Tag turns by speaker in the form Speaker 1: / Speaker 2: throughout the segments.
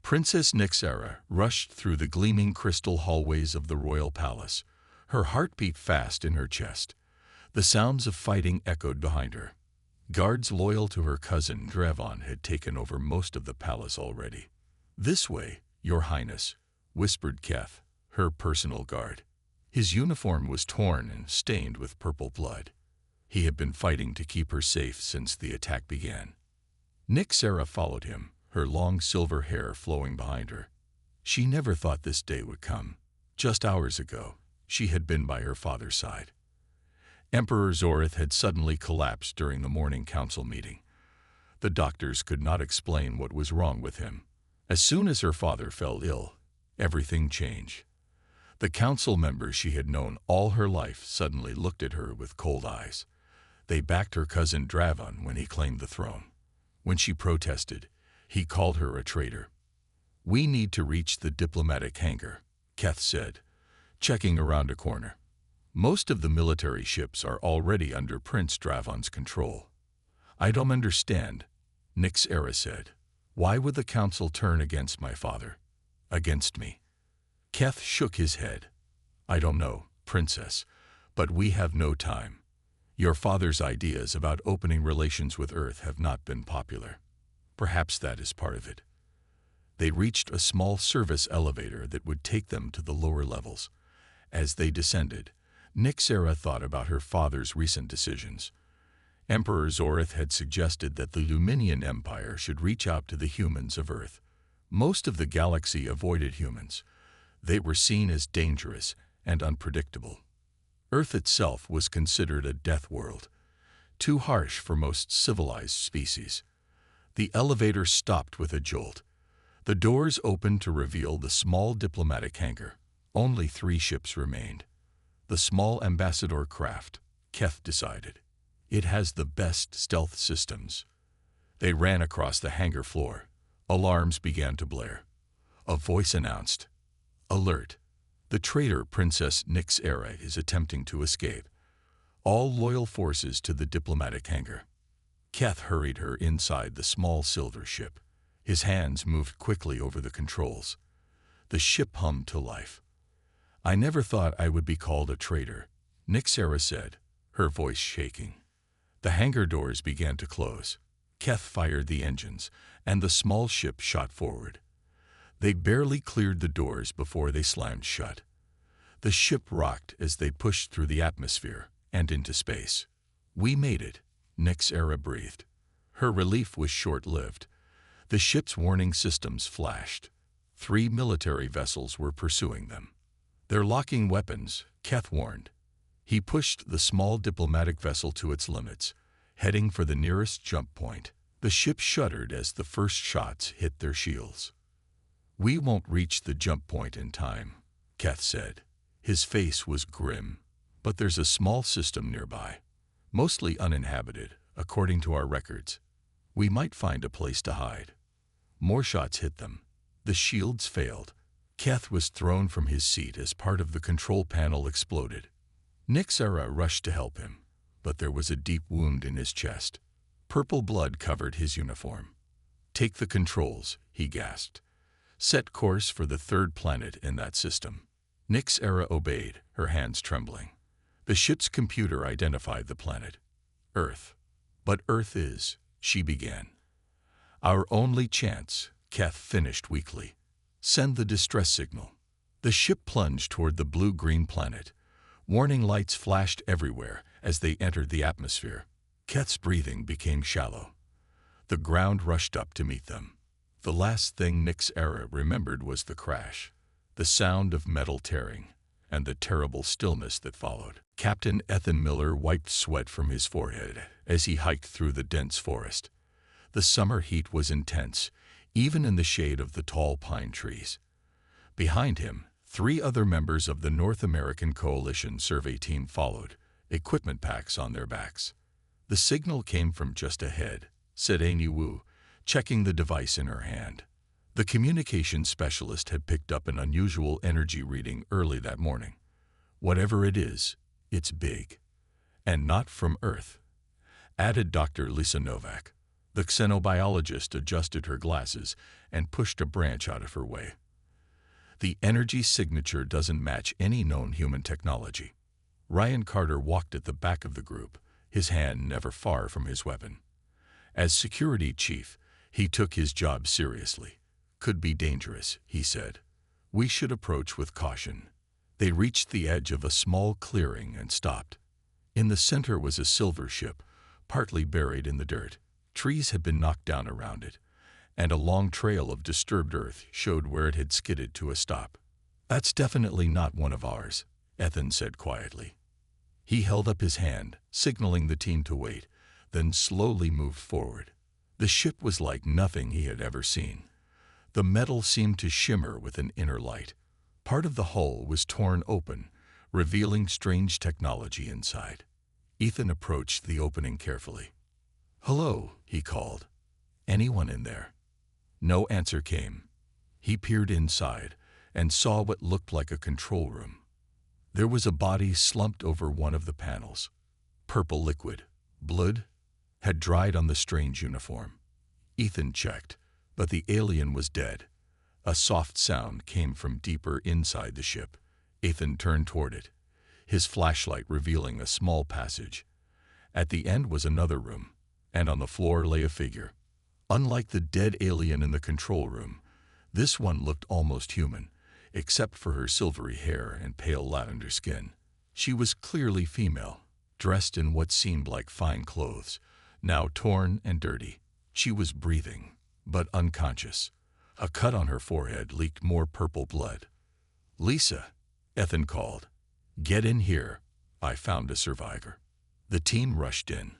Speaker 1: Princess Nyxera rushed through the gleaming crystal hallways of the royal palace. Her heart beat fast in her chest. The sounds of fighting echoed behind her. Guards loyal to her cousin Drevon had taken over most of the palace already. "This way, Your Highness," whispered Keth, her personal guard. His uniform was torn and stained with purple blood. He had been fighting to keep her safe since the attack began. Nyxera followed him, her long silver hair flowing behind her. She never thought this day would come. Just hours ago, she had been by her father's side. Emperor Zorith had suddenly collapsed during the morning council meeting. The doctors could not explain what was wrong with him. As soon as her father fell ill, everything changed. The council members she had known all her life suddenly looked at her with cold eyes. They backed her cousin Dravon when he claimed the throne. When she protested, he called her a traitor. "We need to reach the diplomatic hangar," Keth said, checking around a corner. "Most of the military ships are already under Prince Dravon's control." "I don't understand," Nyxera said. "Why would the council turn against my father? Against me?" Keth shook his head. "I don't know, Princess, but we have no time. Your father's ideas about opening relations with Earth have not been popular. Perhaps that is part of it." They reached a small service elevator that would take them to the lower levels. As they descended, Nyxera thought about her father's recent decisions. Emperor Zorith had suggested that the Luminian Empire should reach out to the humans of Earth. Most of the galaxy avoided humans. They were seen as dangerous and unpredictable. Earth itself was considered a death world, too harsh for most civilized species. The elevator stopped with a jolt. The doors opened to reveal the small diplomatic hangar. Only 3 ships remained. The small ambassador craft, Keth decided. It has the best stealth systems. They ran across the hangar floor. Alarms began to blare. A voice announced, "Alert! The traitor Princess Nyxera is attempting to escape. All loyal forces to the diplomatic hangar." Keth hurried her inside the small silver ship. His hands moved quickly over the controls. The ship hummed to life. "I never thought I would be called a traitor," Nyxera said, her voice shaking. The hangar doors began to close. Keth fired the engines, and the small ship shot forward. They barely cleared the doors before they slammed shut. The ship rocked as they pushed through the atmosphere and into space. "We made it," Nyxera breathed. Her relief was short-lived. The ship's warning systems flashed. 3 military vessels were pursuing them. "They're locking weapons," Keth warned. He pushed the small diplomatic vessel to its limits, heading for the nearest jump point. The ship shuddered as the first shots hit their shields. "We won't reach the jump point in time," Keth said. His face was grim. "But there's a small system nearby, mostly uninhabited, according to our records. We might find a place to hide." More shots hit them. The shields failed. Keth was thrown from his seat as part of the control panel exploded. Nyxera rushed to help him, but there was a deep wound in his chest. Purple blood covered his uniform. "Take the controls," he gasped. "Set course for the 3rd planet in that system." Nyxera obeyed, her hands trembling. The ship's computer identified the planet. Earth. "But Earth is," she began. "Our only chance," Keth finished weakly. "Send the distress signal." The ship plunged toward the blue-green planet. Warning lights flashed everywhere as they entered the atmosphere. Keth's breathing became shallow. The ground rushed up to meet them. The last thing Nyxera remembered was the crash, the sound of metal tearing, and the terrible stillness that followed. Captain Ethan Miller wiped sweat from his forehead as he hiked through the dense forest. The summer heat was intense, even in the shade of the tall pine trees. Behind him, 3 other members of the North American Coalition survey team followed, equipment packs on their backs. "The signal came from just ahead," said Amy Wu, checking the device in her hand. The communications specialist had picked up an unusual energy reading early that morning. "Whatever it is, it's big. And not from Earth," added Dr. Lisa Novak. The xenobiologist adjusted her glasses and pushed a branch out of her way. The energy signature doesn't match any known human technology. Ryan Carter walked at the back of the group, his hand never far from his weapon. As security chief, he took his job seriously. Could be dangerous, he said. We should approach with caution. They reached the edge of a small clearing and stopped. In the center was a silver ship, partly buried in the dirt. Trees had been knocked down around it, and a long trail of disturbed earth showed where it had skidded to a stop. That's definitely not one of ours, Ethan said quietly. He held up his hand, signaling the team to wait, then slowly moved forward. The ship was like nothing he had ever seen. The metal seemed to shimmer with an inner light. Part of the hull was torn open, revealing strange technology inside. Ethan approached the opening carefully. "Hello," he called. "Anyone in there?" No answer came. He peered inside and saw what looked like a control room. There was a body slumped over one of the panels. Purple liquid, blood, had dried on the strange uniform. Ethan checked, but the alien was dead. A soft sound came from deeper inside the ship. Ethan turned toward it, his flashlight revealing a small passage. At the end was another room, and on the floor lay a figure. Unlike the dead alien in the control room, this one looked almost human, except for her silvery hair and pale lavender skin. She was clearly female, dressed in what seemed like fine clothes, now torn and dirty. She was breathing, but unconscious. A cut on her forehead leaked more purple blood. "Lisa," Ethan called. "Get in here. I found a survivor." The team rushed in.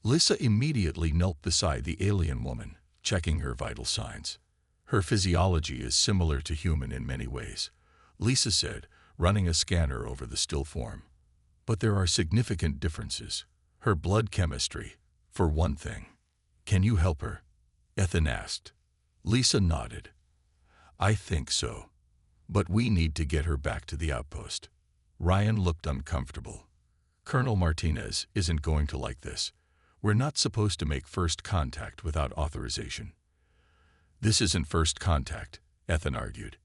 Speaker 1: Lisa immediately knelt beside the alien woman, checking her vital signs. "Her physiology is similar to human in many ways," Lisa said, running a scanner over the still form. "But there are significant differences. Her blood chemistry, for one thing." "Can you help her?" Ethan asked. Lisa nodded. "I think so. But we need to get her back to the outpost." Ryan looked uncomfortable. "Colonel Martinez isn't going to like this. We're not supposed to make first contact without authorization." "This isn't first contact," Ethan argued.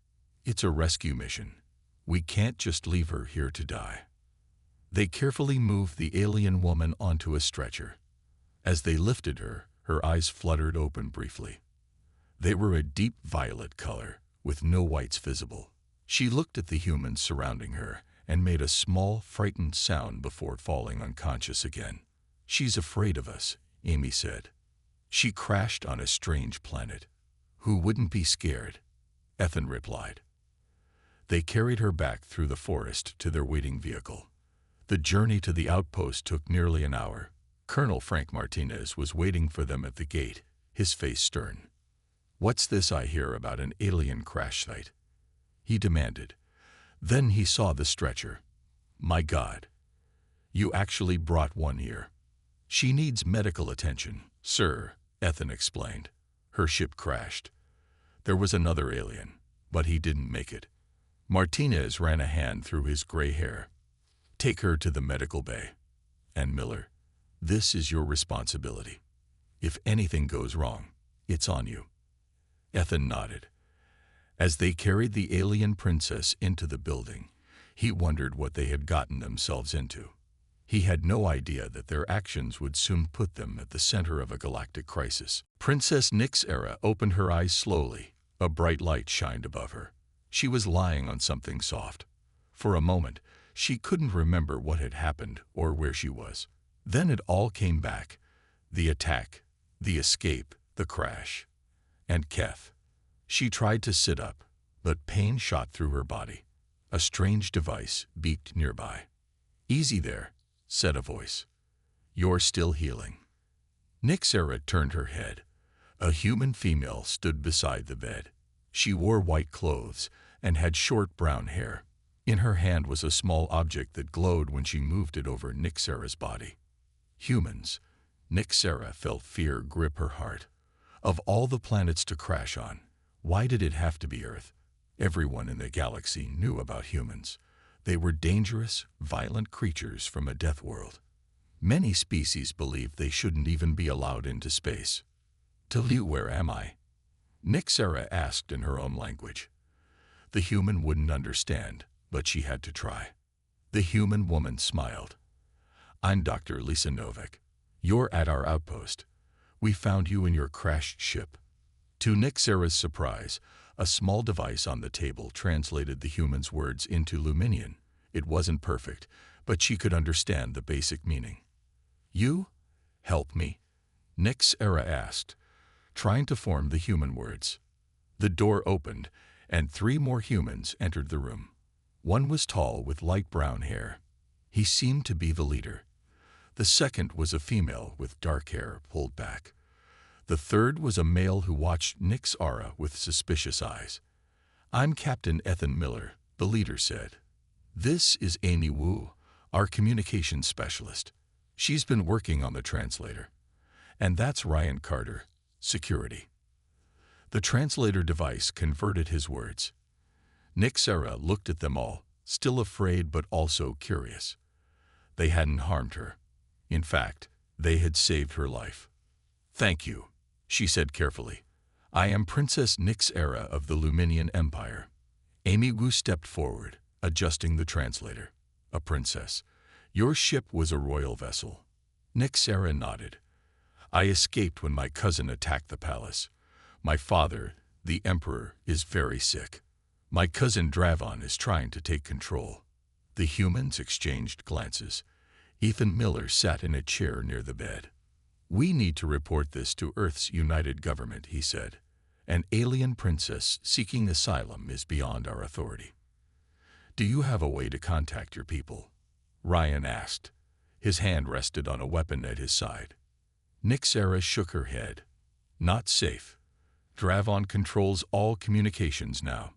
Speaker 1: "It's a rescue mission. We can't just leave her here to die." They carefully moved the alien woman onto a stretcher. As they lifted her, her eyes fluttered open briefly. They were a deep violet color, with no whites visible. She looked at the humans surrounding her and made a small, frightened sound before falling unconscious again. "She's afraid of us," Amy said. "She crashed on a strange planet." "Who wouldn't be scared?" Ethan replied. They carried her back through the forest to their waiting vehicle. The journey to the outpost took nearly an hour. Colonel Frank Martinez was waiting for them at the gate, his face stern. "What's this I hear about an alien crash site?" he demanded. Then he saw the stretcher. "My God, you actually brought one here." "She needs medical attention, sir," Ethan explained. "Her ship crashed. There was another alien, but he didn't make it." Martinez ran a hand through his gray hair. "Take her to the medical bay. And Miller, this is your responsibility. If anything goes wrong, it's on you." Ethan nodded. As they carried the alien princess into the building, he wondered what they had gotten themselves into. He had no idea that their actions would soon put them at the center of a galactic crisis. Princess Nyxera opened her eyes slowly. A bright light shined above her. She was lying on something soft. For a moment, she couldn't remember what had happened or where she was. Then it all came back. The attack, the escape, the crash. And Keth. She tried to sit up, but pain shot through her body. A strange device beeped nearby. "Easy there," said a voice. "You're still healing." Nyxera turned her head. A human female stood beside the bed. She wore white clothes and had short brown hair. In her hand was a small object that glowed when she moved it over Nyxera's body. Humans. Nyxera felt fear grip her heart. Of all the planets to crash on, why did it have to be Earth? Everyone in the galaxy knew about humans. They were dangerous, violent creatures from a death world. Many species believed they shouldn't even be allowed into space. Tell where am I? Nixera asked in her own language. The human wouldn't understand, but she had to try. The human woman smiled. I'm Dr. Lisa Novak. You're at our outpost. We found you in your crashed ship. To Nixera's surprise, a small device on the table translated the human's words into Luminian. It wasn't perfect, but she could understand the basic meaning. You? Help me? Nixera asked, trying to form the human words. The door opened, and 3 more humans entered the room. One was tall with light brown hair. He seemed to be the leader. The second was a female with dark hair pulled back. The third was a male who watched Nixera with suspicious eyes. I'm Captain Ethan Miller, the leader said. This is Amy Wu, our communications specialist. She's been working on the translator. And that's Ryan Carter, security. The translator device converted his words. Nixera looked at them all, still afraid but also curious. They hadn't harmed her. In fact, they had saved her life. Thank you, she said carefully. I am Princess Nixera of the Luminian Empire. Amy Wu stepped forward, adjusting the translator. A princess. Your ship was a royal vessel. Nixera nodded. I escaped when my cousin attacked the palace. My father, the emperor, is very sick. My cousin Dravon is trying to take control. The humans exchanged glances. Ethan Miller sat in a chair near the bed. We need to report this to Earth's united government, he said. An alien princess seeking asylum is beyond our authority. Do you have a way to contact your people? Ryan asked. His hand rested on a weapon at his side. Nixera shook her head. Not safe. Dravon controls all communications now.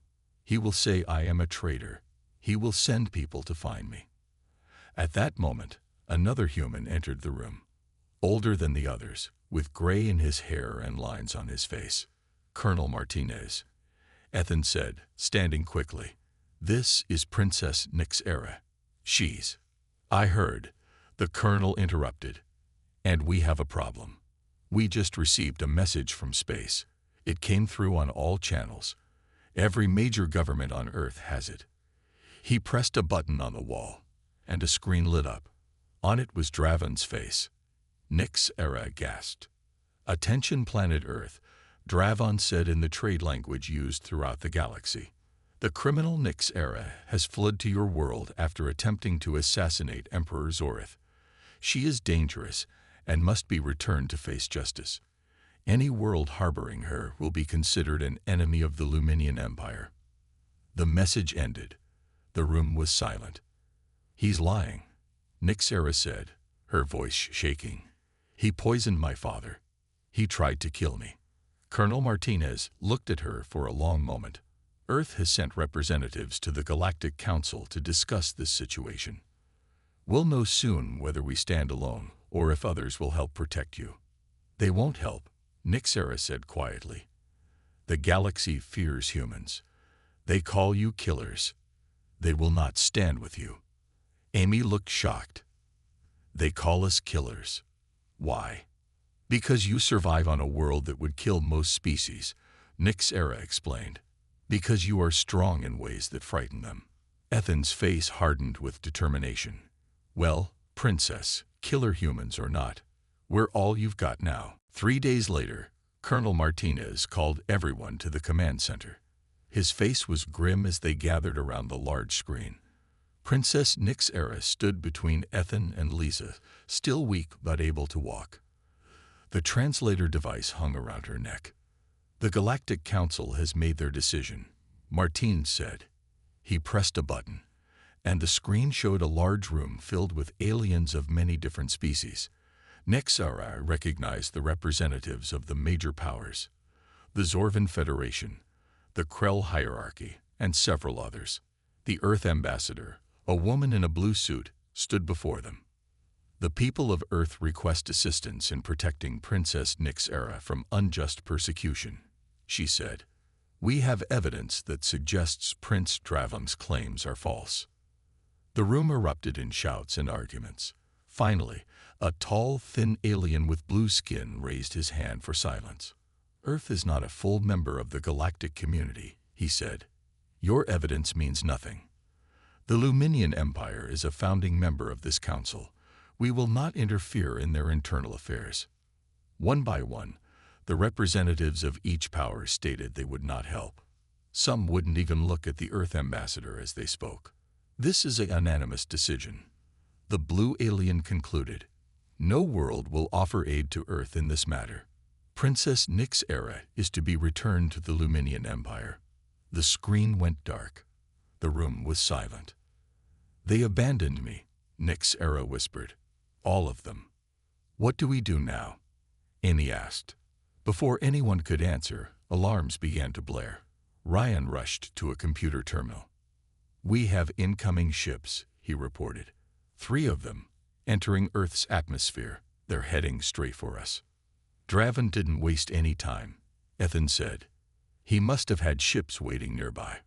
Speaker 1: He will say I am a traitor. He will send people to find me. At that moment, another human entered the room. Older than the others, with gray in his hair and lines on his face. Colonel Martinez. Ethan said, standing quickly. This is Princess Nixera. She's. I heard. The colonel interrupted. And we have a problem. We just received a message from space. It came through on all channels. Every major government on Earth has it. He pressed a button on the wall, and a screen lit up. On it was Dravon's face. Nixera gasped. Attention planet Earth, Dravon said in the trade language used throughout the galaxy. The criminal Nixera has fled to your world after attempting to assassinate Emperor Zorith. She is dangerous and must be returned to face justice. Any world harboring her will be considered an enemy of the Luminian Empire. The message ended. The room was silent. He's lying, Nixera said, her voice shaking. He poisoned my father. He tried to kill me. Colonel Martinez looked at her for a long moment. Earth has sent representatives to the Galactic Council to discuss this situation. We'll know soon whether we stand alone or if others will help protect you. They won't help, Nixera said quietly. The galaxy fears humans. They call you killers. They will not stand with you. Amy looked shocked. They call us killers. Why? Because you survive on a world that would kill most species, Nixera explained. Because you are strong in ways that frighten them. Ethan's face hardened with determination. Well, princess, killer humans or not, we're all you've got now. 3 days later, Colonel Martinez called everyone to the command center. His face was grim as they gathered around the large screen. Princess Nixera stood between Ethan and Lisa, still weak but able to walk. The translator device hung around her neck. The Galactic Council has made their decision, Martin said. He pressed a button, and the screen showed a large room filled with aliens of many different species. Nixera recognized the representatives of the major powers, the Zorvan Federation, the Krell Hierarchy, and several others. The Earth Ambassador, a woman in a blue suit, stood before them. The people of Earth request assistance in protecting Princess Nixera from unjust persecution, she said. We have evidence that suggests Prince Dravon's claims are false. The room erupted in shouts and arguments. Finally, a tall, thin alien with blue skin raised his hand for silence. Earth is not a full member of the galactic community, he said. Your evidence means nothing. The Luminian Empire is a founding member of this council. We will not interfere in their internal affairs. One by one, the representatives of each power stated they would not help. Some wouldn't even look at the Earth ambassador as they spoke. This is a unanimous decision. The blue alien concluded. No world will offer aid to Earth in this matter. Princess Nyx Era is to be returned to the Luminian Empire. The screen went dark. The room was silent. They abandoned me, Nyx Era whispered. All of them. What do we do now? Amy asked. Before anyone could answer, alarms began to blare. Ryan rushed to a computer terminal. We have incoming ships, he reported. 3 of them, entering Earth's atmosphere. They're heading straight for us. Draven didn't waste any time, Ethan said. He must have had ships waiting nearby.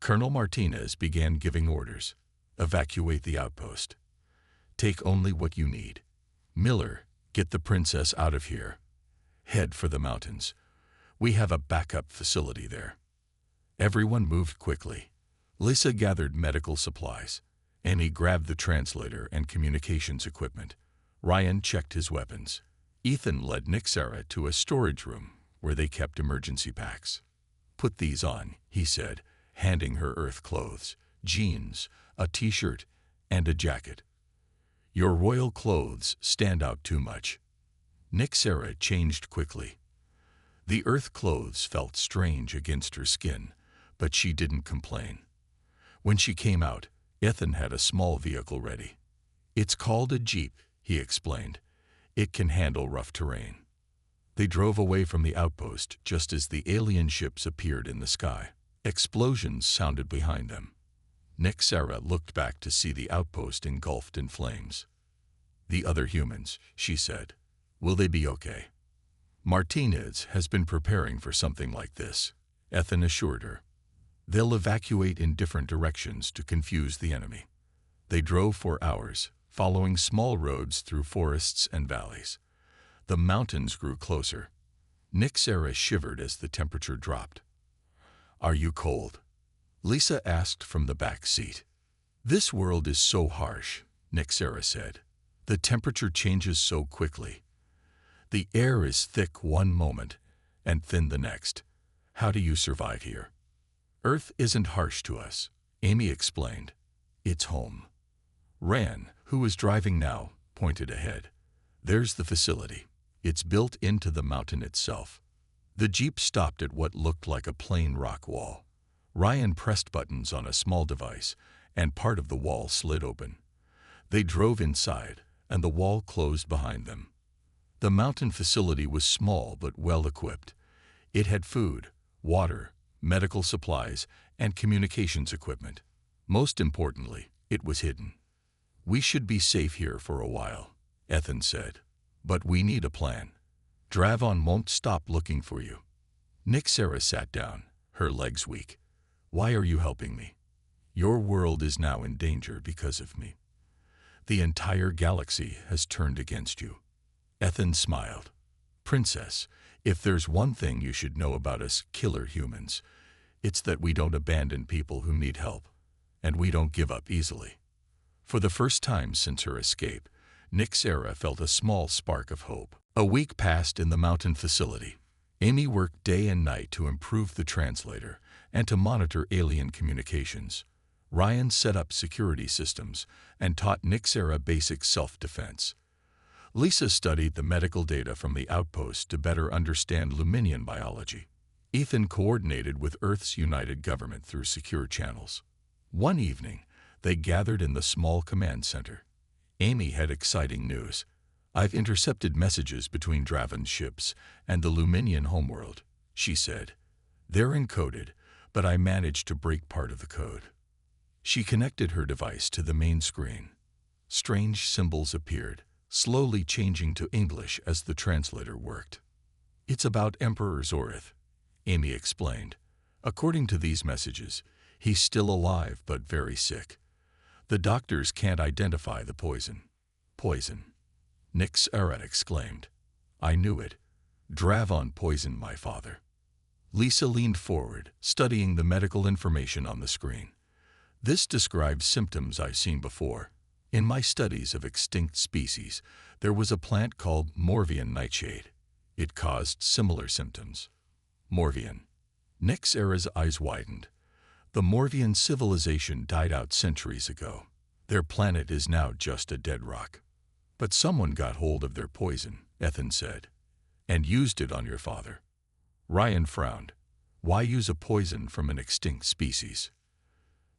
Speaker 1: Colonel Martinez began giving orders. Evacuate the outpost. Take only what you need. Miller, get the princess out of here. Head for the mountains. We have a backup facility there. Everyone moved quickly. Lisa gathered medical supplies. Amy grabbed the translator and communications equipment. Ryan checked his weapons. Ethan led Nyx Era to a storage room where they kept emergency packs. Put these on, he said, handing her Earth clothes, jeans, a t-shirt, and a jacket. Your royal clothes stand out too much. Nyx Era changed quickly. The Earth clothes felt strange against her skin, but she didn't complain. When she came out, Ethan had a small vehicle ready. It's called a Jeep, he explained. It can handle rough terrain. They drove away from the outpost just as the alien ships appeared in the sky. Explosions sounded behind them. Nyx Era looked back to see the outpost engulfed in flames. The other humans, she said. Will they be okay? Martinez has been preparing for something like this, Ethan assured her. They'll evacuate in different directions to confuse the enemy. They drove for hours, following small roads through forests and valleys. The mountains grew closer. Nyx Era shivered as the temperature dropped. Are you cold? Lisa asked from the back seat. This world is so harsh, Nyx Era said. The temperature changes so quickly. The air is thick one moment and thin the next. How do you survive here? Earth isn't harsh to us, Amy explained. It's home. Ran, who was driving now, pointed ahead. There's the facility. It's built into the mountain itself. The Jeep stopped at what looked like a plain rock wall. Ryan pressed buttons on a small device, and part of the wall slid open. They drove inside, and the wall closed behind them. The mountain facility was small but well-equipped. It had food, water, medical supplies, and communications equipment. Most importantly, it was hidden. We should be safe here for a while, Ethan said. But we need a plan. Draven won't stop looking for you. Nyx Era sat down, her legs weak. Why are you helping me? Your world is now in danger because of me. The entire galaxy has turned against you. Ethan smiled. Princess, if there's one thing you should know about us killer humans, it's that we don't abandon people who need help, and we don't give up easily. For the first time since her escape, Nyx Era felt a small spark of hope. A week passed in the mountain facility. Amy worked day and night to improve the translator and to monitor alien communications. Ryan set up security systems and taught Nyx Era basic self-defense. Lisa studied the medical data from the outpost to better understand Luminian biology. Ethan coordinated with Earth's United Government through secure channels. One evening, they gathered in the small command center. Amy had exciting news. I've intercepted messages between Draven's ships and the Luminian homeworld, she said. They're encoded, but I managed to break part of the code. She connected her device to the main screen. Strange symbols appeared, slowly changing to English as the translator worked. It's about Emperor Zorith, Amy explained. According to these messages, he's still alive but very sick. The doctors can't identify the poison. Poison, Nyx Era exclaimed. I knew it. Dravon poisoned my father. Lisa leaned forward, studying the medical information on the screen. This describes symptoms I've seen before. In my studies of extinct species, there was a plant called Morvian nightshade. It caused similar symptoms. Morvian. Nyxera's eyes widened. The Morvian civilization died out centuries ago. Their planet is now just a dead rock. But someone got hold of their poison, Ethan said, and used it on your father. Ryan frowned. Why use a poison from an extinct species?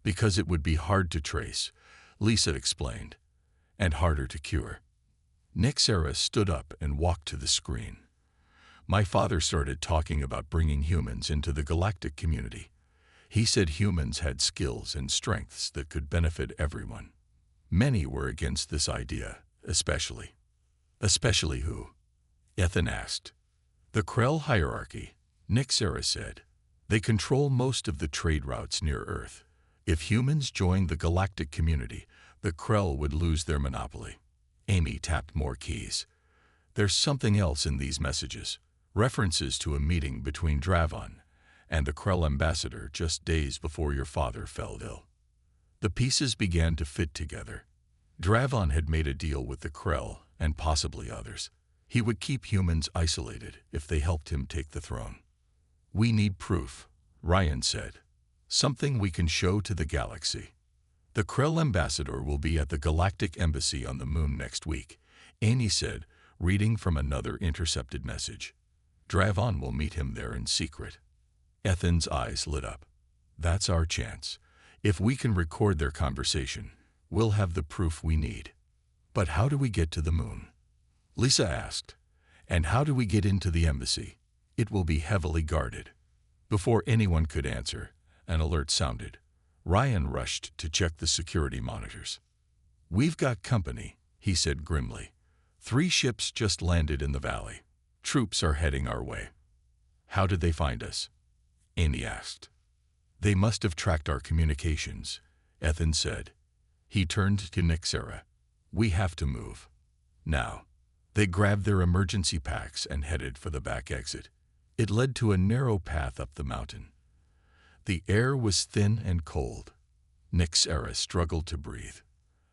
Speaker 1: Because it would be hard to trace, Lisa explained, and harder to cure. Nyxera stood up and walked to the screen. My father started talking about bringing humans into the galactic community. He said humans had skills and strengths that could benefit everyone. Many were against this idea, especially. Especially who? Ethan asked. The Krell hierarchy, Nyxera said. They control most of the trade routes near Earth. If humans joined the galactic community, the Krell would lose their monopoly. Amy tapped more keys. There's something else in these messages. References to a meeting between Dravon and the Krell ambassador just days before your father fell ill. The pieces began to fit together. Dravon had made a deal with the Krell and possibly others. He would keep humans isolated if they helped him take the throne. We need proof, Ryan said. Something we can show to the galaxy. The Krell ambassador will be at the Galactic Embassy on the moon next week, Amy said, reading from another intercepted message. Dravon will meet him there in secret. Ethan's eyes lit up. That's our chance. If we can record their conversation, we'll have the proof we need. But how do we get to the moon? Lisa asked. And how do we get into the embassy? It will be heavily guarded. Before anyone could answer, an alert sounded. Ryan rushed to check the security monitors. We've got company, he said grimly. 3 ships just landed in the valley. Troops are heading our way. How did they find us? Amy asked. They must have tracked our communications, Ethan said. He turned to Nyxera. We have to move. Now. They grabbed their emergency packs and headed for the back exit. It led to a narrow path up the mountain. The air was thin and cold. Nyxera struggled to breathe.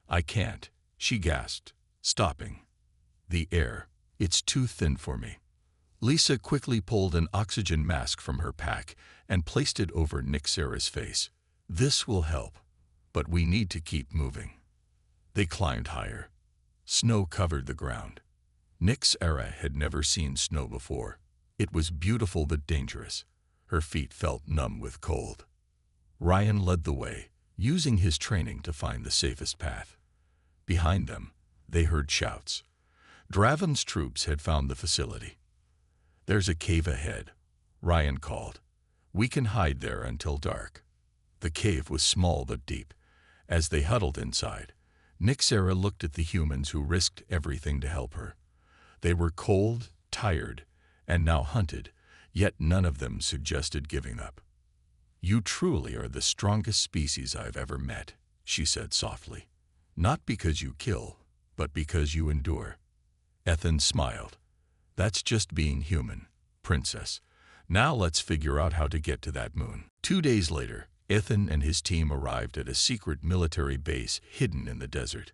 Speaker 1: I can't, she gasped, stopping. The air, it's too thin for me. Lisa quickly pulled an oxygen mask from her pack and placed it over Nyxera's face. This will help, but we need to keep moving. They climbed higher. Snow covered the ground. Nyxera had never seen snow before. It was beautiful but dangerous. Her feet felt numb with cold. Ryan led the way, using his training to find the safest path. Behind them, they heard shouts. Dravon's troops had found the facility. There's a cave ahead, Ryan called. We can hide there until dark. The cave was small but deep. As they huddled inside, Nyxera looked at the humans who risked everything to help her. They were cold, tired, and now hunted, yet none of them suggested giving up. You truly are the strongest species I've ever met, she said softly. Not because you kill, but because you endure. Ethan smiled. That's just being human, princess. Now let's figure out how to get to that moon. 2 days later, Ethan and his team arrived at a secret military base hidden in the desert.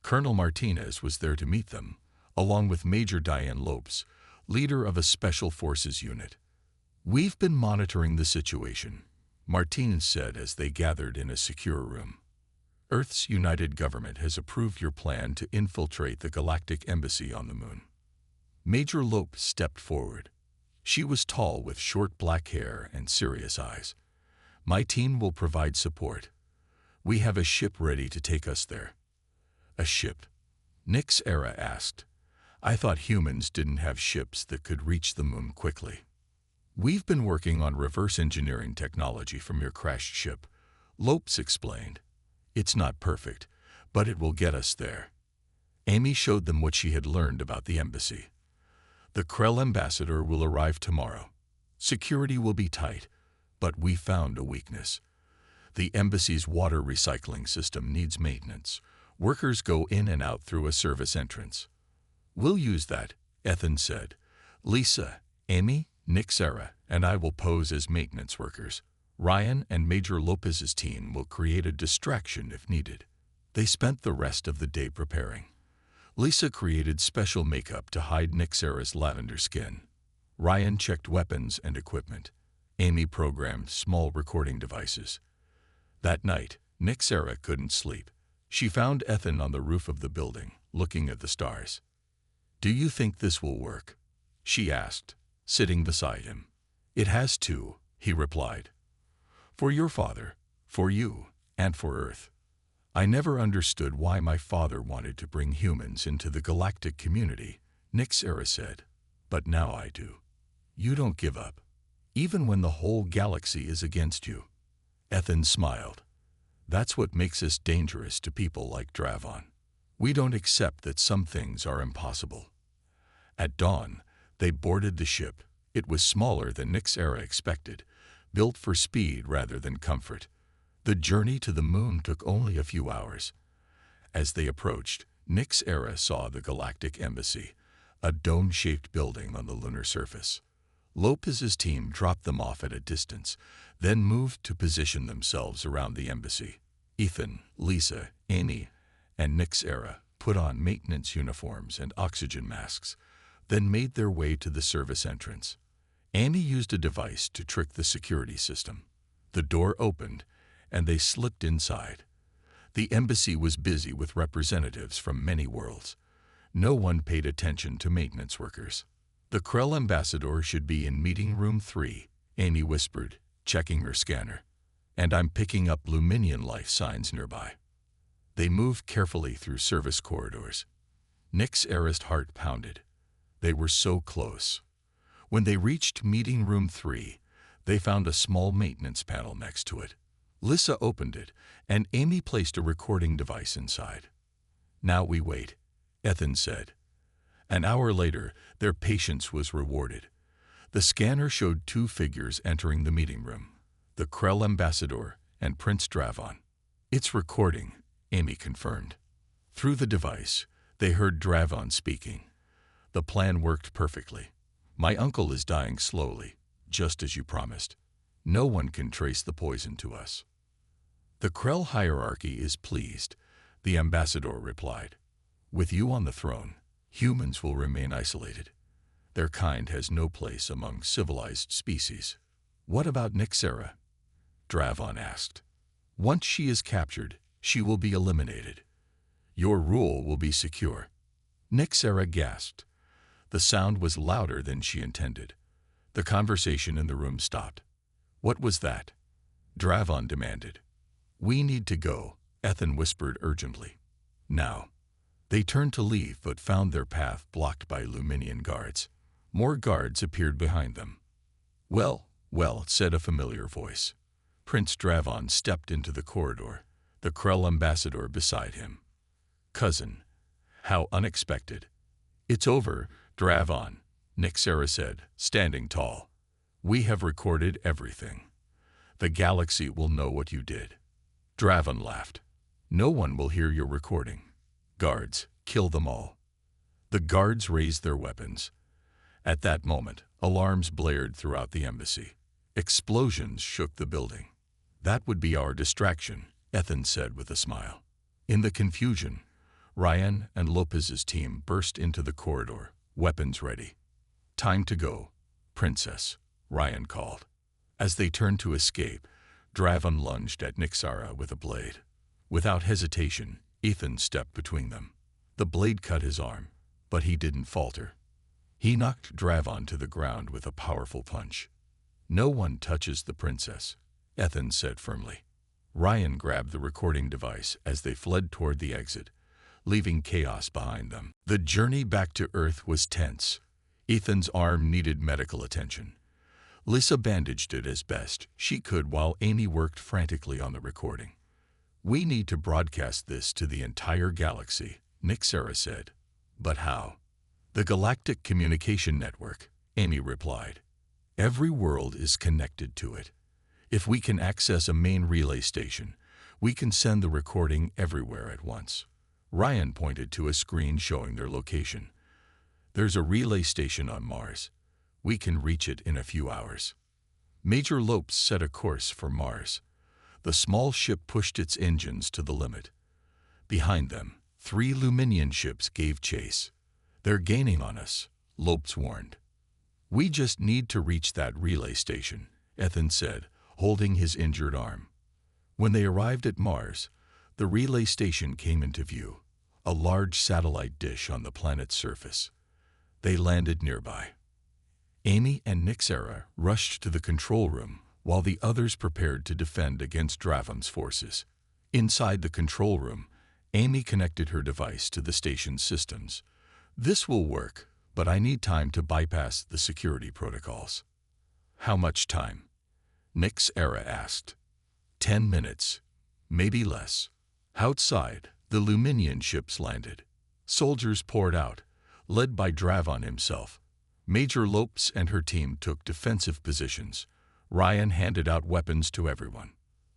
Speaker 1: Colonel Martinez was there to meet them, along with Major Diane Lopes, leader of a special forces unit. We've been monitoring the situation, Martinez said as they gathered in a secure room. Earth's united government has approved your plan to infiltrate the Galactic Embassy on the moon. Major Lopes stepped forward. She was tall with short black hair and serious eyes. My team will provide support. We have a ship ready to take us there. A ship? Nyxera asked. I thought humans didn't have ships that could reach the moon quickly. We've been working on reverse engineering technology from your crashed ship, Lopes explained. It's not perfect, but it will get us there. Amy showed them what she had learned about the embassy. The Krell ambassador will arrive tomorrow. Security will be tight, but we found a weakness. The embassy's water recycling system needs maintenance. Workers go in and out through a service entrance. We'll use that, Ethan said. Lisa, Amy, Nick, Sarah, and I will pose as maintenance workers. Ryan and Major Lopez's team will create a distraction if needed. They spent the rest of the day preparing. Lisa created special makeup to hide Nick Sarah's lavender skin. Ryan checked weapons and equipment. Amy programmed small recording devices. That night, Nick Sarah couldn't sleep. She found Ethan on the roof of the building, looking at the stars. "Do you think this will work?" she asked, sitting beside him. "It has to," he replied. "For your father, for you, and for Earth. I never understood why my father wanted to bring humans into the galactic community," Nick Sarah said. "But now I do. You don't give up, even when the whole galaxy is against you." Ethan smiled. "That's what makes us dangerous to people like Dravon. We don't accept that some things are impossible." At dawn, they boarded the ship. It was smaller than Nick Sarah expected, built for speed rather than comfort. The journey to the moon took only a few hours. As they approached, Nick Sarah saw the Galactic Embassy, a dome-shaped building on the lunar surface. Lopez's team dropped them off at a distance, then moved to position themselves around the embassy. Ethan, Lisa, Amy, and Nick Sarah put on maintenance uniforms and oxygen masks, then made their way to the service entrance. Amy used a device to trick the security system. The door opened, and they slipped inside. The embassy was busy with representatives from many worlds. No one paid attention to maintenance workers. "The Krell ambassador should be in meeting room 3, Amy whispered, checking her scanner. "And I'm picking up Luminian life signs nearby." They moved carefully through service corridors. Nick's Sarah's heart pounded. They were so close. When they reached meeting room 3, they found a small maintenance panel next to it. Lisa opened it, and Amy placed a recording device inside. "Now we wait," Ethan said. An hour later, their patience was rewarded. The scanner showed 2 figures entering the meeting room, the Krell ambassador and Prince Dravon. "It's recording," Amy confirmed. Through the device, they heard Dravon speaking. "The plan worked perfectly. My uncle is dying slowly, just as you promised. No one can trace the poison to us." "The Krell hierarchy is pleased," the ambassador replied. "With you on the throne, humans will remain isolated. Their kind has no place among civilized species." "What about Nick Sarah?" Dravon asked. "Once she is captured, she will be eliminated. Your rule will be secure." Nick Sarah gasped. The sound was louder than she intended. The conversation in the room stopped. "What was that?" Dravon demanded. "We need to go," Ethan whispered urgently. "Now." They turned to leave but found their path blocked by Luminian guards. More guards appeared behind them. "Well, well," said a familiar voice. Prince Dravon stepped into the corridor, the Krell ambassador beside him. "Cousin, how unexpected." "It's over, Dravon," Nick Sarah said, standing tall. "We have recorded everything. The galaxy will know what you did." Dravon laughed. "No one will hear your recording. Guards, kill them all." The guards raised their weapons. At that moment, alarms blared throughout the embassy. Explosions shook the building. "That would be our distraction," Ethan said with a smile. In the confusion, Ryan and Lopez's team burst into the corridor, weapons ready. "Time to go, Princess," Ryan called. As they turned to escape, Dravon lunged at Nick Sarah with a blade. Without hesitation, Ethan stepped between them. The blade cut his arm, but he didn't falter. He knocked Dravon to the ground with a powerful punch. "No one touches the princess," Ethan said firmly. Ryan grabbed the recording device as they fled toward the exit, leaving chaos behind them. The journey back to Earth was tense. Ethan's arm needed medical attention. Lisa bandaged it as best she could while Amy worked frantically on the recording. "We need to broadcast this to the entire galaxy," Nick Sarah said. "But how?" "The Galactic Communication Network," Amy replied. "Every world is connected to it. If we can access a main relay station, we can send the recording everywhere at once." Ryan pointed to a screen showing their location. There's a relay station on Mars. We can reach it in a few hours. Major Lopes set a course for Mars. The small ship pushed its engines to the limit. Behind them, 3 Luminian ships gave chase. They're gaining on us, Lopes warned. We just need to reach that relay station, Ethan said, holding his injured arm. When they arrived at Mars, the relay station came into view, a large satellite dish on the planet's surface. They landed nearby. Amy and Nixera rushed to the control room while the others prepared to defend against Dravon's forces. Inside the control room, Amy connected her device to the station's systems. This will work, but I need time to bypass the security protocols. How much time? Nixera asked. 10 minutes, maybe less. Outside, the Luminian ships landed. Soldiers poured out, led by Dravon himself. Major Lopes and her team took defensive positions. Ryan handed out weapons to everyone.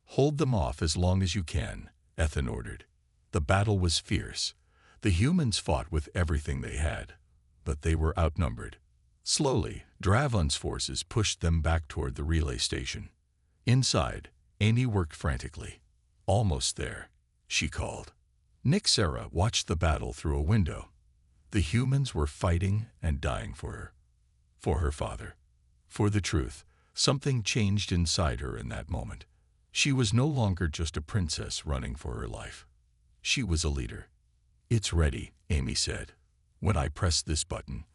Speaker 1: Hold them off as long as you can, Ethan ordered. The battle was fierce. The humans fought with everything they had, but they were outnumbered. Slowly, Dravon's forces pushed them back toward the relay station. Inside, Amy worked frantically. Almost there, she called. Nixera watched the battle through a window. The humans were fighting and dying for her. For her father. For the truth, something changed inside her in that moment. She was no longer just a princess running for her life. She was a leader. It's ready, Amy said. When I press this button,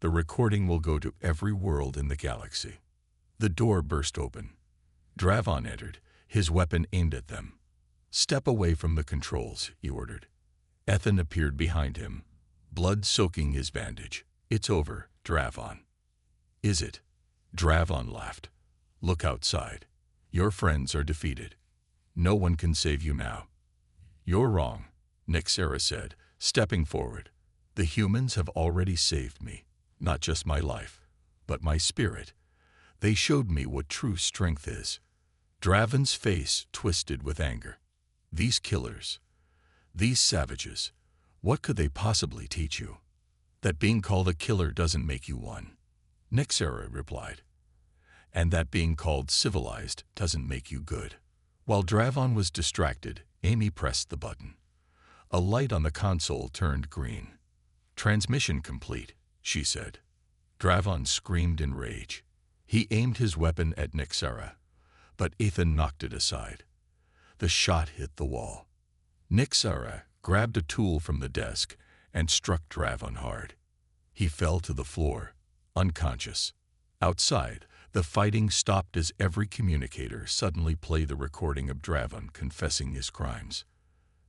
Speaker 1: the recording will go to every world in the galaxy. The door burst open. Dravon entered, his weapon aimed at them. Step away from the controls, he ordered. Ethan appeared behind him, blood soaking his bandage. It's over, Dravon. Is it? Dravon laughed. Look outside. Your friends are defeated. No one can save you now. You're wrong, Nixera said, stepping forward. The humans have already saved me, not just my life, but my spirit. They showed me what true strength is. Dravon's face twisted with anger. These killers, these savages, what could they possibly teach you? That being called a killer doesn't make you one, Nixera replied. And that being called civilized doesn't make you good. While Dravon was distracted, Amy pressed the button. A light on the console turned green. Transmission complete, she said. Dravon screamed in rage. He aimed his weapon at Nixera, but Ethan knocked it aside. The shot hit the wall. Nixera grabbed a tool from the desk and struck Dravon hard. He fell to the floor, unconscious. Outside, the fighting stopped as every communicator suddenly played the recording of Dravon confessing his crimes.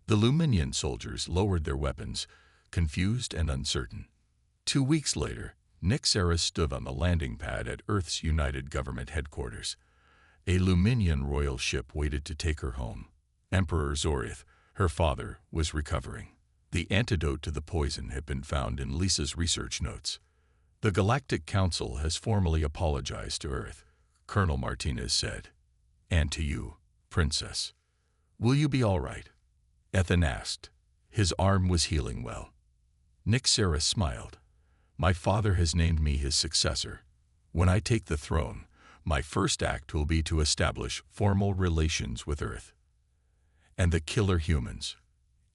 Speaker 1: The Luminian soldiers lowered their weapons, confused and uncertain. 2 weeks later, Nixera stood on the landing pad at Earth's United Government headquarters. A Luminian royal ship waited to take her home. Emperor Zorith, her father, was recovering. The antidote to the poison had been found in Lisa's research notes. The Galactic Council has formally apologized to Earth, Colonel Martinez said. And to you, Princess. Will you be all right? Ethan asked. His arm was healing well. Nixera smiled. My father has named me his successor. When I take the throne, my first act will be to establish formal relations with Earth. And the killer humans?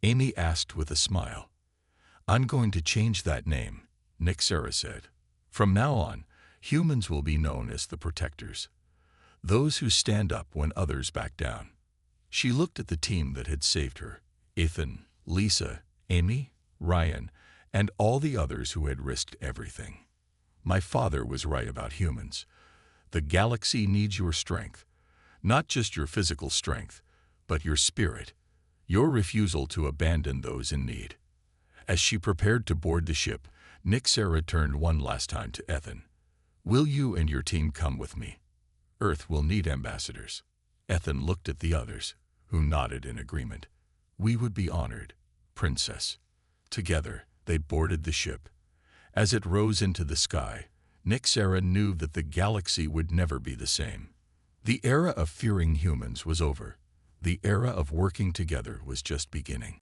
Speaker 1: Amy asked with a smile. I'm going to change that name, Nixera said. From now on, humans will be known as the protectors, those who stand up when others back down. She looked at the team that had saved her, Ethan, Lisa, Amy, Ryan, and all the others who had risked everything. My father was right about humans. The galaxy needs your strength, not just your physical strength, but your spirit, your refusal to abandon those in need. As she prepared to board the ship, Nixera turned one last time to Ethan. Will you and your team come with me? Earth will need ambassadors. Ethan looked at the others, who nodded in agreement. We would be honored, Princess. Together, they boarded the ship. As it rose into the sky, Nixera knew that the galaxy would never be the same. The era of fearing humans was over. The era of working together was just beginning.